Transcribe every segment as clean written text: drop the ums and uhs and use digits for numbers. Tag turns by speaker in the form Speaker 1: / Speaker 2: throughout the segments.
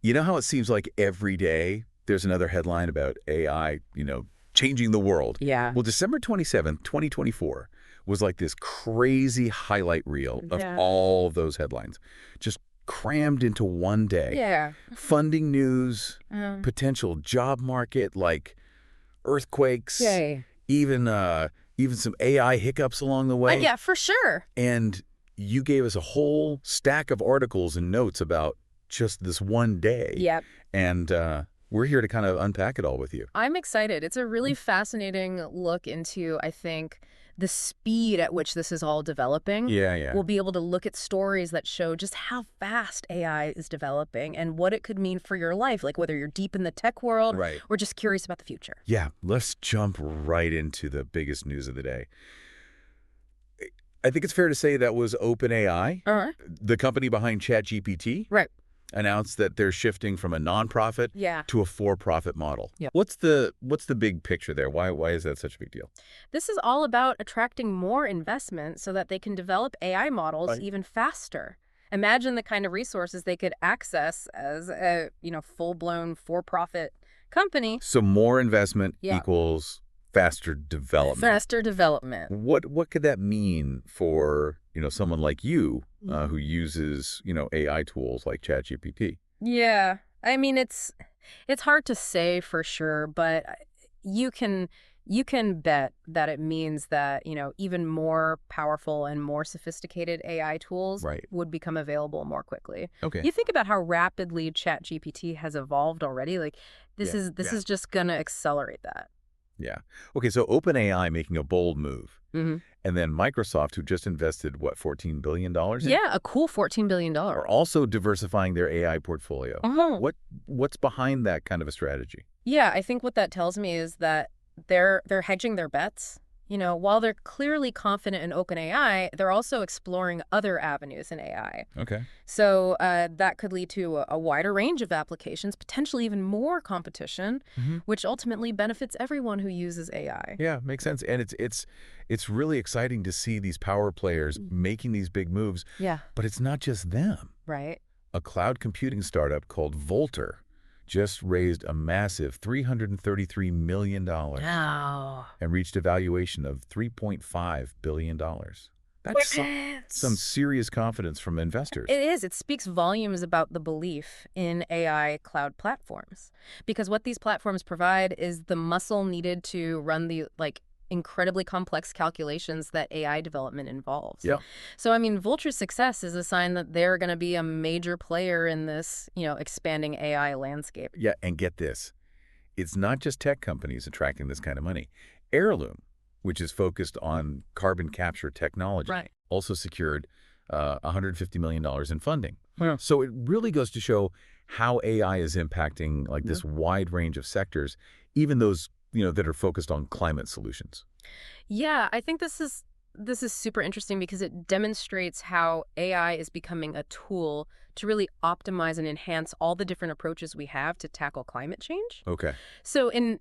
Speaker 1: You know how it seems like every day there's another headline about AI, changing the world?
Speaker 2: Yeah.
Speaker 1: Well, December 27th, 2024 was like this crazy highlight reel of
Speaker 2: Yeah.
Speaker 1: all of those headlines, just crammed into one day.
Speaker 2: Yeah.
Speaker 1: Funding news,
Speaker 2: Um,
Speaker 1: potential job market, like earthquakes,
Speaker 2: Yay.
Speaker 1: even some AI hiccups along the way.
Speaker 2: Yeah, for sure.
Speaker 1: And you gave us a whole stack of articles and notes about just this one day.
Speaker 2: Yep.
Speaker 1: And we're here to kind of unpack it all with you.
Speaker 2: I'm excited. It's a really fascinating look into, I think, the speed at which this is all developing.
Speaker 1: Yeah.
Speaker 2: We'll be able to look at stories that show just how fast AI is developing and what it could mean for your life, like whether you're deep in the tech world
Speaker 1: Right.
Speaker 2: or just curious about the future.
Speaker 1: Yeah, let's jump right into the biggest news of the day. I think it's fair to say that was OpenAI,
Speaker 2: All right.
Speaker 1: the company behind ChatGPT,
Speaker 2: Right.
Speaker 1: announced that they're shifting from a nonprofit
Speaker 2: Yeah.
Speaker 1: to a for-profit model.
Speaker 2: Yep.
Speaker 1: What's the big picture there? Why is that such a big deal?
Speaker 2: This is all about attracting more investment so that they can develop AI models
Speaker 1: Right.
Speaker 2: even faster. Imagine the kind of resources they could access as a, full-blown for-profit company.
Speaker 1: So more investment
Speaker 2: Yeah.
Speaker 1: equals faster development.
Speaker 2: Faster development.
Speaker 1: What could that mean for, someone like you
Speaker 2: Mm-hmm.
Speaker 1: who uses, AI tools like ChatGPT?
Speaker 2: Yeah. I mean, it's hard to say for sure, but you can bet that it means that, even more powerful and more sophisticated AI tools
Speaker 1: Right.
Speaker 2: would become available more quickly.
Speaker 1: Okay.
Speaker 2: You think about how rapidly ChatGPT has evolved already, like this
Speaker 1: Yeah,
Speaker 2: is just going to accelerate that.
Speaker 1: Yeah. Okay, so OpenAI making a bold move.
Speaker 2: Mm-hmm.
Speaker 1: And then Microsoft, who just invested, what, $14 billion in?
Speaker 2: Yeah, a cool $14 billion.
Speaker 1: Are also diversifying their AI portfolio.
Speaker 2: Uh-huh.
Speaker 1: What's behind that kind of a strategy?
Speaker 2: Yeah, I think what that tells me is that they're hedging their bets. While they're clearly confident in OpenAI, they're also exploring other avenues in AI.
Speaker 1: Okay.
Speaker 2: So that could lead to a wider range of applications, potentially even more competition, which ultimately benefits everyone who uses AI.
Speaker 1: Yeah, makes sense. And it's really exciting to see these power players making these big moves.
Speaker 2: Yeah.
Speaker 1: But it's not just them.
Speaker 2: Right.
Speaker 1: A cloud computing startup called Volter just raised a massive $333 million
Speaker 2: Wow.
Speaker 1: and reached a valuation of $3.5 billion. That's some serious confidence from investors.
Speaker 2: It is. It speaks volumes about the belief in AI cloud platforms. Because what these platforms provide is the muscle needed to run the, incredibly complex calculations that AI development involves.
Speaker 1: Yeah.
Speaker 2: So, Vulture's success is a sign that they're going to be a major player in this, expanding AI landscape.
Speaker 1: Yeah, and get this. It's not just tech companies attracting this kind of money. Heirloom, which is focused on carbon capture technology,
Speaker 2: Right.
Speaker 1: also secured $150 million in funding.
Speaker 2: Yeah.
Speaker 1: So it really goes to show how AI is impacting this wide range of sectors, even those that are focused on climate solutions.
Speaker 2: Yeah, I think this is super interesting because it demonstrates how AI is becoming a tool to really optimize and enhance all the different approaches we have to tackle climate change.
Speaker 1: Okay.
Speaker 2: So in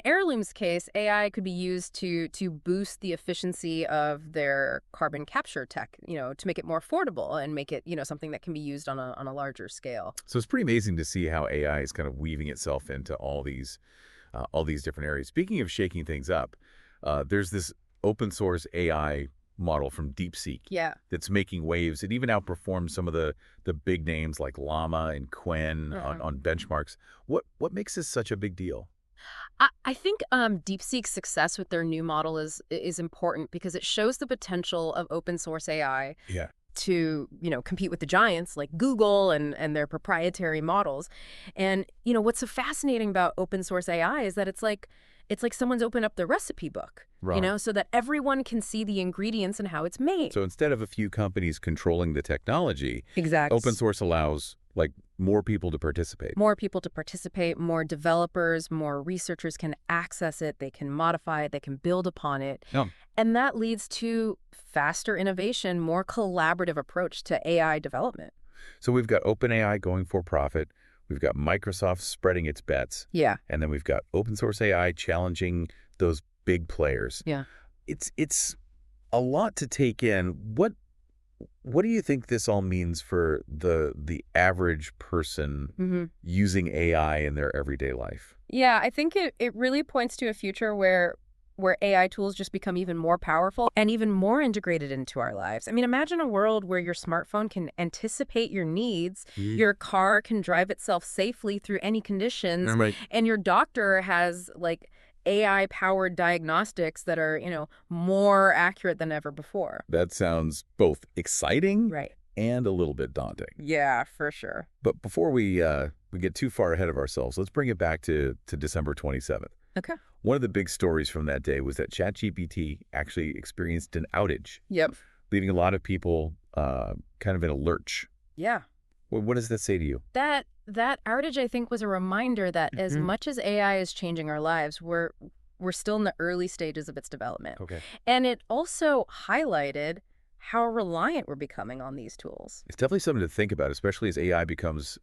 Speaker 2: Heirloom's case, AI could be used to boost the efficiency of their carbon capture tech, to make it more affordable and make it, something that can be used on a larger scale.
Speaker 1: So it's pretty amazing to see how AI is kind of weaving itself into all these different areas. Speaking of shaking things up, there's this open source AI model from DeepSeek that's making waves. It even outperforms some of the big names like Llama and Quen on benchmarks. What makes this such a big deal?
Speaker 2: I think DeepSeek's success with their new model is important because it shows the potential of open source AI to, compete with the giants like Google and their proprietary models. And, what's so fascinating about open source AI is that it's like someone's opened up the recipe book,
Speaker 1: Right.
Speaker 2: so that everyone can see the ingredients and how it's made.
Speaker 1: So instead of a few companies controlling the technology,
Speaker 2: Exactly.
Speaker 1: open source allows more people to participate.
Speaker 2: More people to participate, more developers, more researchers can access it, they can modify it, they can build upon it.
Speaker 1: Yeah.
Speaker 2: And that leads to faster innovation, more collaborative approach to AI development.
Speaker 1: So we've got OpenAI going for profit. We've got Microsoft spreading its bets.
Speaker 2: Yeah.
Speaker 1: And then we've got open source AI challenging those big players.
Speaker 2: Yeah.
Speaker 1: It's a lot to take in. what do you think this all means for the average person using AI in their everyday life?
Speaker 2: Yeah, I think it really points to a future where AI tools just become even more powerful and even more integrated into our lives. I mean, imagine a world where your smartphone can anticipate your needs, your car can drive itself safely through any conditions,
Speaker 1: Right.
Speaker 2: and your doctor has like AI-powered diagnostics that are, more accurate than ever before.
Speaker 1: That sounds both exciting
Speaker 2: Right.
Speaker 1: and a little bit daunting.
Speaker 2: Yeah, for sure.
Speaker 1: But before we get too far ahead of ourselves, let's bring it back to December 27th.
Speaker 2: Okay.
Speaker 1: One of the big stories from that day was that ChatGPT actually experienced an outage.
Speaker 2: Yep.
Speaker 1: Leaving a lot of people kind of in a lurch.
Speaker 2: Yeah.
Speaker 1: What does that say to you?
Speaker 2: That outage, I think, was a reminder that as much as AI is changing our lives, we're still in the early stages of its development.
Speaker 1: Okay.
Speaker 2: And it also highlighted how reliant we're becoming on these tools.
Speaker 1: It's definitely something to think about, especially as AI becomes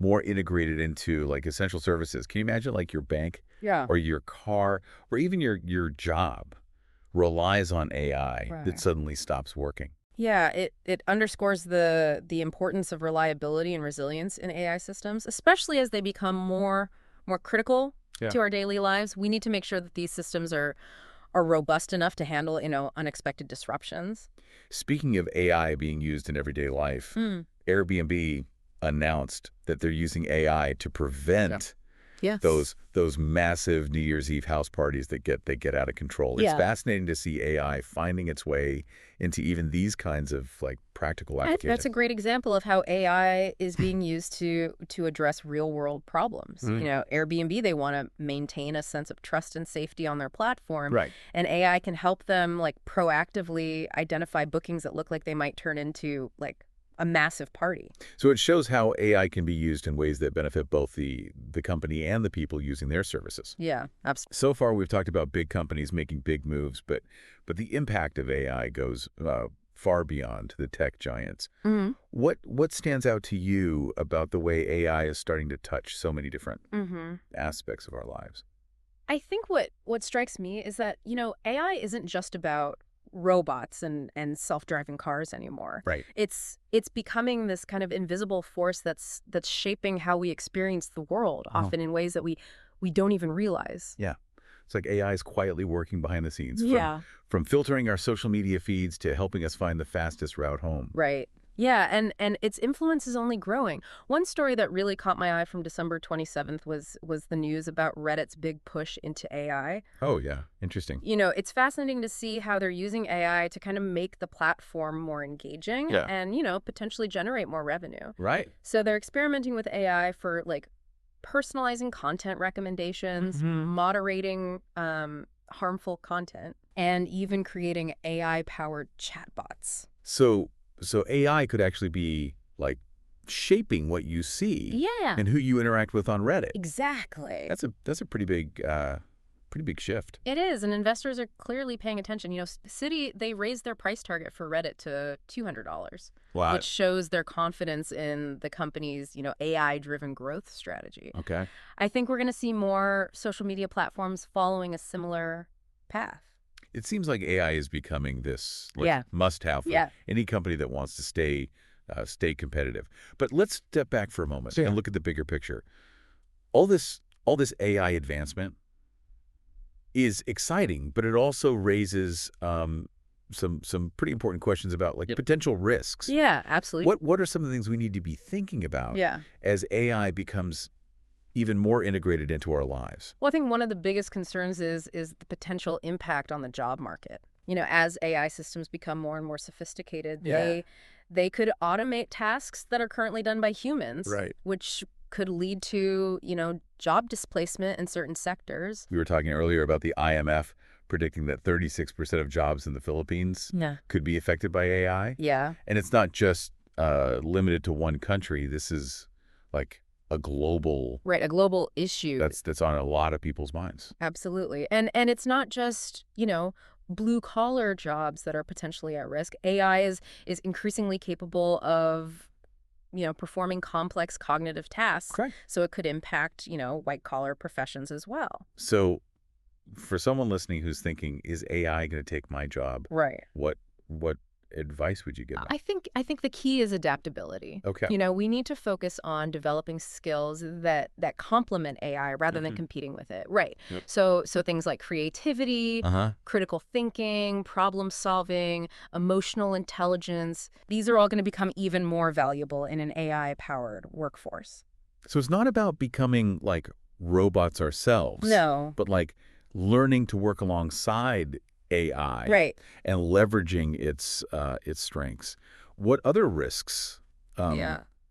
Speaker 1: more integrated into like essential services. Can you imagine like your bank or your car or even your job relies on AI that suddenly stops working?
Speaker 2: Yeah, it underscores the importance of reliability and resilience in AI systems, especially as they become more critical to our daily lives. We need to make sure that these systems are robust enough to handle, unexpected disruptions.
Speaker 1: Speaking of AI being used in everyday life, Airbnb announced that they're using AI to prevent those massive New Year's Eve house parties that get out of control. It's fascinating to see AI finding its way into even these kinds of like practical applications.
Speaker 2: That's a great example of how AI is being used to address real world problems. Airbnb, they want to maintain a sense of trust and safety on their platform.
Speaker 1: Right.
Speaker 2: And AI can help them like proactively identify bookings that look like they might turn into like a massive party.
Speaker 1: So it shows how AI can be used in ways that benefit both the company and the people using their services.
Speaker 2: Yeah, absolutely.
Speaker 1: So far, we've talked about big companies making big moves, but the impact of AI goes far beyond the tech giants. What stands out to you about the way AI is starting to touch so many different aspects of our lives?
Speaker 2: I think what strikes me is that, AI isn't just about robots and self-driving cars anymore.
Speaker 1: Right.
Speaker 2: It's becoming this kind of invisible force that's shaping how we experience the world, often in ways that we don't even realize.
Speaker 1: Yeah. It's like AI is quietly working behind the scenes. From filtering our social media feeds to helping us find the fastest route home.
Speaker 2: Right. Yeah, and its influence is only growing. One story that really caught my eye from December 27th was the news about Reddit's big push into AI.
Speaker 1: Oh, yeah. Interesting.
Speaker 2: It's fascinating to see how they're using AI to kind of make the platform more engaging and, potentially generate more revenue.
Speaker 1: Right.
Speaker 2: So they're experimenting with AI for, like, personalizing content recommendations, moderating harmful content, and even creating AI-powered chatbots.
Speaker 1: So AI could actually be like shaping what you see and who you interact with on Reddit.
Speaker 2: Exactly.
Speaker 1: That's a pretty big shift.
Speaker 2: It is, and investors are clearly paying attention. Citi, they raised their price target for Reddit to $200, which shows their confidence in the company's, AI-driven growth strategy.
Speaker 1: Okay.
Speaker 2: I think we're going to see more social media platforms following a similar path.
Speaker 1: It seems like AI is becoming this must-have for any company that wants to stay competitive. But let's step back for a moment and look at the bigger picture. All this AI advancement is exciting, but it also raises some pretty important questions about like potential risks.
Speaker 2: Yeah, absolutely.
Speaker 1: What are some of the things we need to be thinking about as AI becomes even more integrated into our lives?
Speaker 2: Well, I think one of the biggest concerns is the potential impact on the job market. As AI systems become more and more sophisticated, they could automate tasks that are currently done by humans, which could lead to, job displacement in certain sectors.
Speaker 1: We were talking earlier about the IMF predicting that 36% of jobs in the Philippines could be affected by AI.
Speaker 2: Yeah.
Speaker 1: And it's not just limited to one country. This is like a global
Speaker 2: issue
Speaker 1: that's on a lot of people's minds.
Speaker 2: Absolutely. And it's not just, blue collar jobs that are potentially at risk. AI is increasingly capable of performing complex cognitive tasks.
Speaker 1: Correct.
Speaker 2: So it could impact, white collar professions as well.
Speaker 1: So for someone listening who's thinking, is AI going to take my job?
Speaker 2: Right.
Speaker 1: What advice would you give them?
Speaker 2: I think the key is adaptability.
Speaker 1: Okay.
Speaker 2: We need to focus on developing skills that complement AI rather than competing with it. Right.
Speaker 1: Yep.
Speaker 2: So things like creativity, critical thinking, problem solving, emotional intelligence, these are all going to become even more valuable in an AI-powered workforce.
Speaker 1: So it's not about becoming like robots ourselves.
Speaker 2: No.
Speaker 1: But like learning to work alongside AI.
Speaker 2: Right.
Speaker 1: And leveraging its strengths. What other risks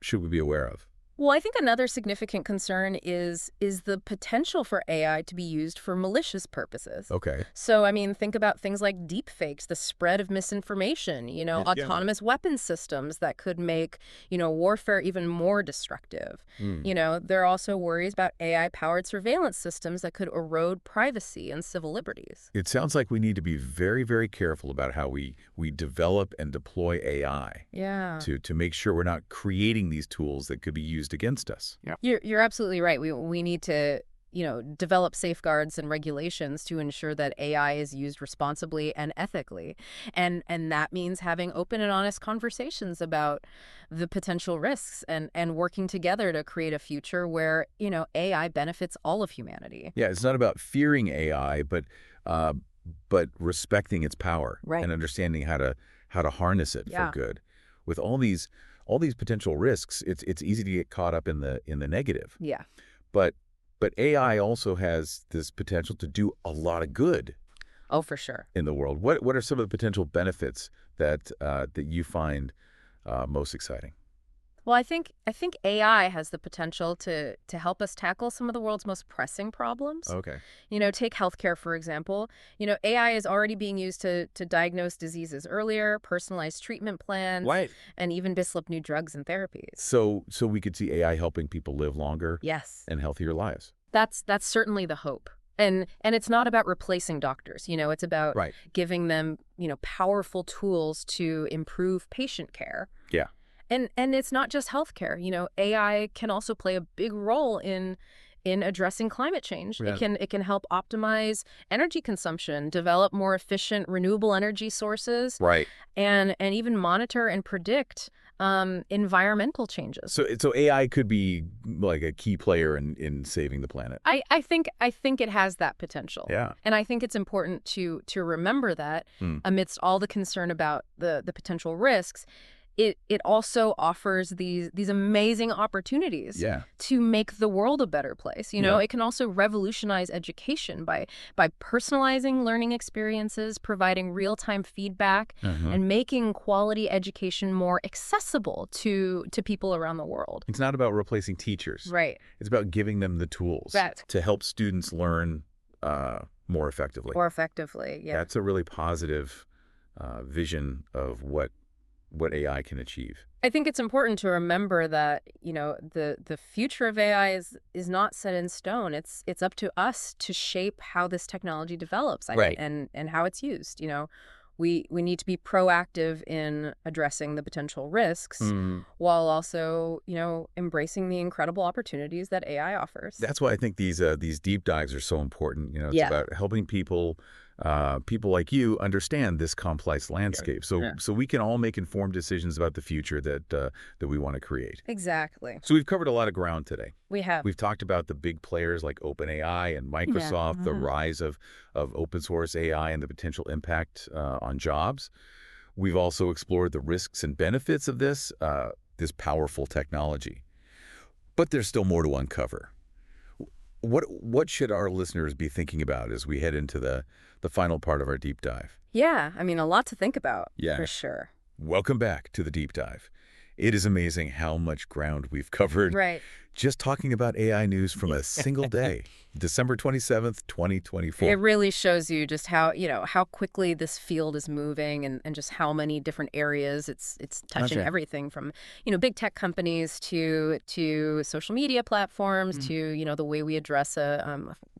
Speaker 1: should we be aware of?
Speaker 2: Well, I think another significant concern is the potential for AI to be used for malicious purposes.
Speaker 1: Okay.
Speaker 2: So, I mean, think about things like deepfakes, the spread of misinformation, autonomous weapons systems that could make, warfare even more destructive. There are also worries about AI-powered surveillance systems that could erode privacy and civil liberties.
Speaker 1: It sounds like we need to be very, very careful about how we develop and deploy AI.
Speaker 2: Yeah.
Speaker 1: To make sure we're not creating these tools that could be used against us.
Speaker 2: Yeah. You're absolutely right. We need to, develop safeguards and regulations to ensure that AI is used responsibly and ethically. And that means having open and honest conversations about the potential risks and working together to create a future where, AI benefits all of humanity.
Speaker 1: Yeah, it's not about fearing AI, but respecting its power and understanding how to harness it for good. With all these potential risks, it's easy to get caught up in the negative.
Speaker 2: Yeah.
Speaker 1: But AI also has this potential to do a lot of good.
Speaker 2: Oh, for sure.
Speaker 1: In the world. What are some of the potential benefits that you find most exciting?
Speaker 2: Well, I think AI has the potential to help us tackle some of the world's most pressing problems.
Speaker 1: Okay.
Speaker 2: Take healthcare, for example. AI is already being used to diagnose diseases earlier, personalize treatment plans, and even develop new drugs and therapies.
Speaker 1: So we could see AI helping people live longer and healthier lives.
Speaker 2: That's certainly the hope. And it's not about replacing doctors. It's about giving them, powerful tools to improve patient care.
Speaker 1: Yeah.
Speaker 2: And it's not just healthcare. AI can also play a big role in addressing climate change.
Speaker 1: Yeah.
Speaker 2: It can help optimize energy consumption, develop more efficient renewable energy sources, and even monitor and predict environmental changes.
Speaker 1: So AI could be like a key player in saving the planet.
Speaker 2: I think it has that potential.
Speaker 1: Yeah.
Speaker 2: And I think it's important to remember that amidst all the concern about the potential risks, it also offers these amazing opportunities to make the world a better place. It can also revolutionize education by personalizing learning experiences, providing real-time feedback, and making quality education more accessible to people around the world.
Speaker 1: It's not about replacing teachers.
Speaker 2: Right.
Speaker 1: It's about giving them the tools to help students learn more effectively.
Speaker 2: More effectively, yeah.
Speaker 1: That's a really positive vision of what AI can achieve.
Speaker 2: I think it's important to remember that, the future of AI is not set in stone. It's up to us to shape how this technology develops and how it's used. We need to be proactive in addressing the potential risks while also, embracing the incredible opportunities that AI offers.
Speaker 1: That's why I think these deep dives are so important. It's about helping people like you understand this complex landscape, so we can all make informed decisions about the future that we want to create.
Speaker 2: Exactly.
Speaker 1: So we've covered a lot of ground today.
Speaker 2: We have.
Speaker 1: We've talked about the big players like OpenAI and Microsoft, the rise of open source AI and the potential impact on jobs. We've also explored the risks and benefits of this powerful technology. But there's still more to uncover. What should our listeners be thinking about as we head into the final part of our deep dive?
Speaker 2: Yeah, I mean, a lot to think about, for sure.
Speaker 1: Welcome back to the deep dive. It is amazing how much ground we've covered just talking about AI news from a single day, December 27th, 2024.
Speaker 2: It really shows you just how quickly this field is moving and just how many different areas it's touching everything from, big tech companies to social media platforms to, the way we address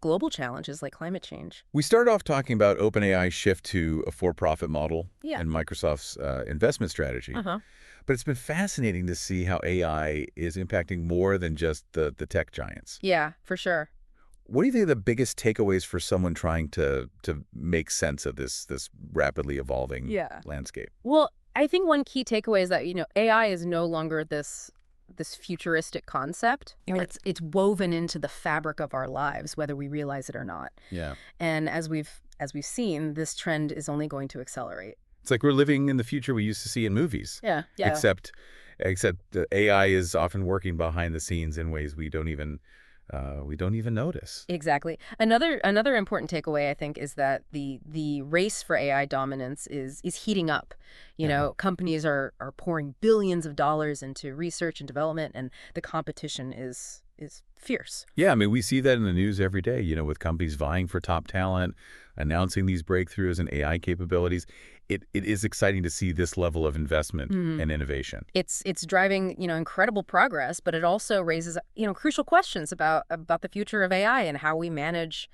Speaker 2: global challenges like climate change.
Speaker 1: We started off talking about OpenAI's shift to a for-profit model and Microsoft's investment strategy. But it's been fascinating to see how AI is impacting more than just the tech giants.
Speaker 2: Yeah, for sure.
Speaker 1: What do you think are the biggest takeaways for someone trying to make sense of this rapidly evolving landscape?
Speaker 2: Well, I think one key takeaway is that, AI is no longer this futuristic concept.
Speaker 1: Right.
Speaker 2: It's woven into the fabric of our lives, whether we realize it or not.
Speaker 1: Yeah.
Speaker 2: And as we've seen, this trend is only going to accelerate.
Speaker 1: It's like we're living in the future we used to see in movies.
Speaker 2: Yeah.
Speaker 1: Except the AI is often working behind the scenes in ways we don't even notice.
Speaker 2: Exactly. Another important takeaway, I think, is that the race for AI dominance is heating up. Companies are pouring billions of dollars into research and development, and the competition is fierce.
Speaker 1: Yeah, I mean, we see that in the news every day, with companies vying for top talent, announcing these breakthroughs in AI capabilities. It is exciting to see this level of investment and innovation.
Speaker 2: It's driving, incredible progress, but it also raises, crucial questions about the future of AI and how we manage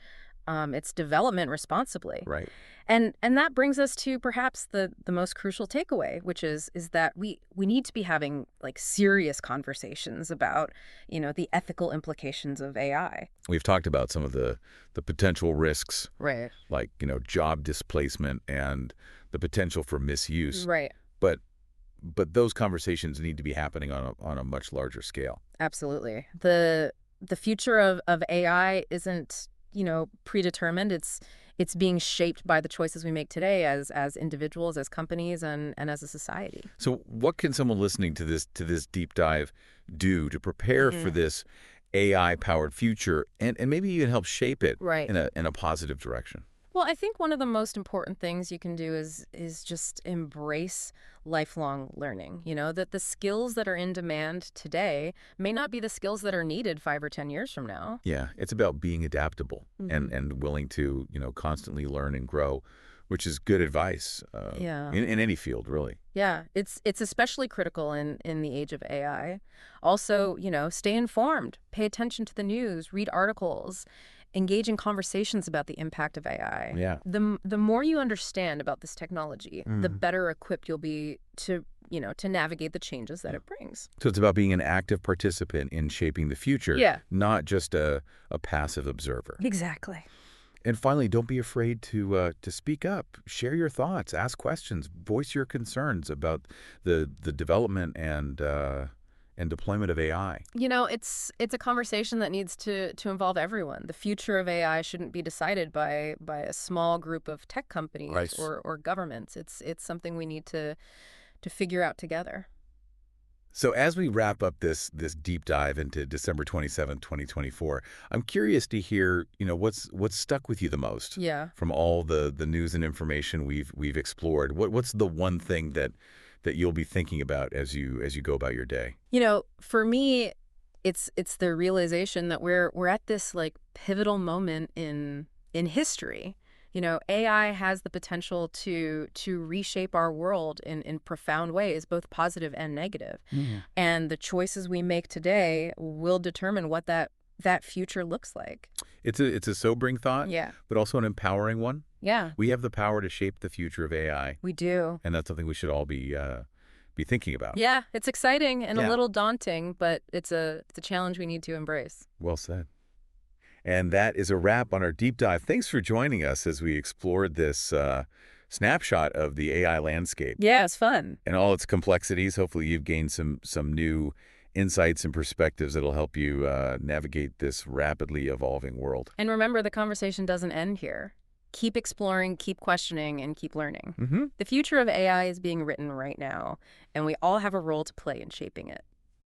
Speaker 2: its development responsibly.
Speaker 1: Right.
Speaker 2: And that brings us to perhaps the most crucial takeaway, which is that we need to be having serious conversations about, the ethical implications of AI.
Speaker 1: We've talked about some of the potential risks,
Speaker 2: Right.
Speaker 1: like, job displacement and the potential for misuse.
Speaker 2: Right.
Speaker 1: But those conversations need to be happening on a much larger scale.
Speaker 2: Absolutely. The future of AI isn't, predetermined. It's being shaped by the choices we make today as individuals, as companies, and as a society.
Speaker 1: So what can someone listening to this deep dive do to prepare for this AI-powered future and maybe even help shape it in a positive direction?
Speaker 2: Well, I think one of the most important things you can do is just embrace lifelong learning. That the skills that are in demand today may not be the skills that are needed 5 or 10 years from now.
Speaker 1: Yeah, it's about being adaptable and willing to, constantly learn and grow, which is good advice in any field, really.
Speaker 2: Yeah, it's especially critical in the age of AI. Also, stay informed, pay attention to the news, read articles, engage in conversations about the impact of AI.
Speaker 1: Yeah.
Speaker 2: The more you understand about this technology, the better equipped you'll be to navigate the changes that it brings.
Speaker 1: So it's about being an active participant in shaping the future, not just a passive observer.
Speaker 2: Exactly.
Speaker 1: And finally, don't be afraid to speak up, share your thoughts, ask questions, voice your concerns about the development and deployment of AI.
Speaker 2: It's a conversation that needs to involve everyone. The future of AI shouldn't be decided by a small group of tech companies or governments. It's something we need to figure out together.
Speaker 1: So as we wrap up this deep dive into December 27th, 2024, I'm curious to hear, what's stuck with you the most from all the news and information we've explored. What's the one thing that you'll be thinking about as you go about your day?
Speaker 2: For me, it's the realization that we're at this pivotal moment in history. AI has the potential to reshape our world in profound ways, both positive and negative. And the choices we make today will determine what that future looks like.
Speaker 1: It's a sobering thought, but also an empowering one.
Speaker 2: Yeah.
Speaker 1: We have the power to shape the future of AI.
Speaker 2: We do.
Speaker 1: And that's something we should all be thinking about.
Speaker 2: Yeah, it's exciting and a little daunting, but it's a challenge we need to embrace.
Speaker 1: Well said. And that is a wrap on our deep dive. Thanks for joining us as we explored this snapshot of the AI landscape.
Speaker 2: Yeah, it's fun.
Speaker 1: And all its complexities. Hopefully you've gained some new insights and perspectives that'll help you navigate this rapidly evolving world.
Speaker 2: And remember, the conversation doesn't end here. Keep exploring, keep questioning, and keep learning. The future of AI is being written right now, and we all have a role to play in shaping it.